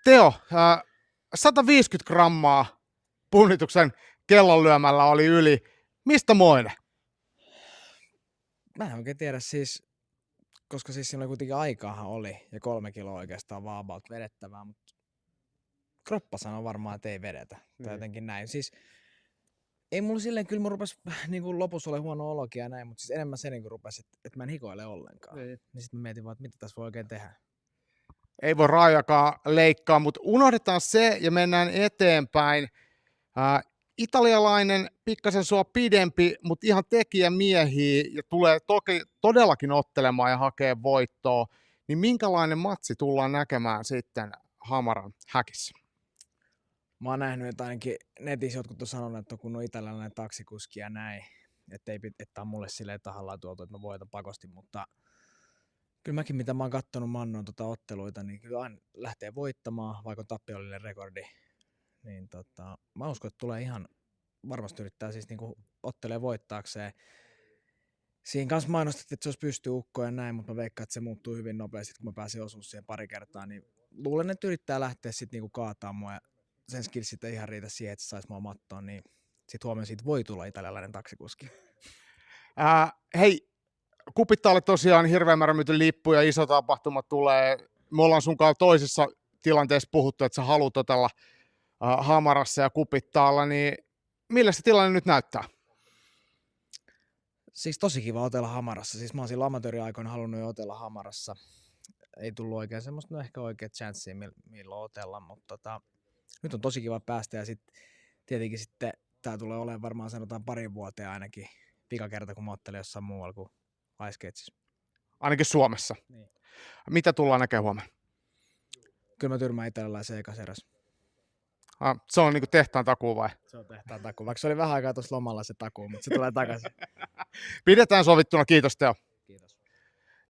Teo, 150 grammaa punnituksen kellon lyömällä oli yli. Mistä moine? Mä en oikein tiedä siis, koska siis siinä kuitenkin aikaahan oli ja 3 kiloa oikeastaan vaan about vedettävää, mutta kroppa sanoo varmaan, että ei vedetä. Tai jotenkin näin. Siis ei mulla silleen, kyllä mun rupes niin lopussa ole huono ologia ja näin, mutta siis enemmän se niin rupesi, että mä en hikoile ollenkaan. Niin sitten mä mietin vaan, että mitä tässä voi oikein tehdä. Ei voi raajakaan leikkaa, mutta unohdetaan se ja mennään eteenpäin. Italialainen, pikkasen sua pidempi, mutta ihan tekijämiehiä ja tulee todellakin ottelemaan ja hakee voittoa. Niin minkälainen matsi tullaan näkemään sitten Hamaran häkissä? Mä oon nähnyt, että ainakin netissä jotkut on sanonut, että kun on italialainen taksikuski ja näin, että on mulle silleen tahallaan tuotu, että mä voitan pakosti, mutta kyllä mäkin mitä mä oon kattonut Mannon otteluita, niin kyllä aina lähtee voittamaan, vaikka on tappiollinen rekordi. Niin mä uskon, että tulee ihan varmasti yrittää siis niinku ottelee voittaakseen. Siinä kanssa mainostettiin, että se olisi pystyukko ja näin, mutta mä veikkaan, että se muuttuu hyvin nopeasti, kun mä pääsin osumaan siihen pari kertaa. Niin luulen, että yrittää lähteä sitten niinku kaataa mua ja sen skillsit ei ihan riitä siihen, että se saisi mua mattoon, niin sitten huomioon siitä voi tulla italialainen taksikuski. Hei, Kupittaalle tosiaan hirveän määrä myyty lippu ja iso tapahtuma tulee. Me ollaan sunkaan toisessa tilanteessa puhuttu, että sä haluat otella Hamarassa ja Kupittaalla, niin millä se tilanne nyt näyttää? Siis tosi kiva otella Hamarassa. Siis mä oon silloin amatööriaikoina halunnut jo otella Hamarassa. Ei tullut oikein semmoista, no ehkä oikeat chanssiä milloin otella, mutta nyt on tosi kiva päästä ja sitten tietenkin sitten tää tulee olemaan varmaan sanotaan parin vuoteen ainakin vika kerta, kun mä ottelen jossain muualla kuin Ice Cageissa. Ainakin Suomessa. Niin. Mitä tullaan näkemään huomenna? Kyllä mä tyrmään italialaisen ekas eräs. Se on niinku tehtaan takuu vai? Se on tehtaan takuu, vaikka se oli vähän aikaa tuossa lomalla se takuu, mutta se tulee takaisin. Pidetään sovittuna, kiitos Teo.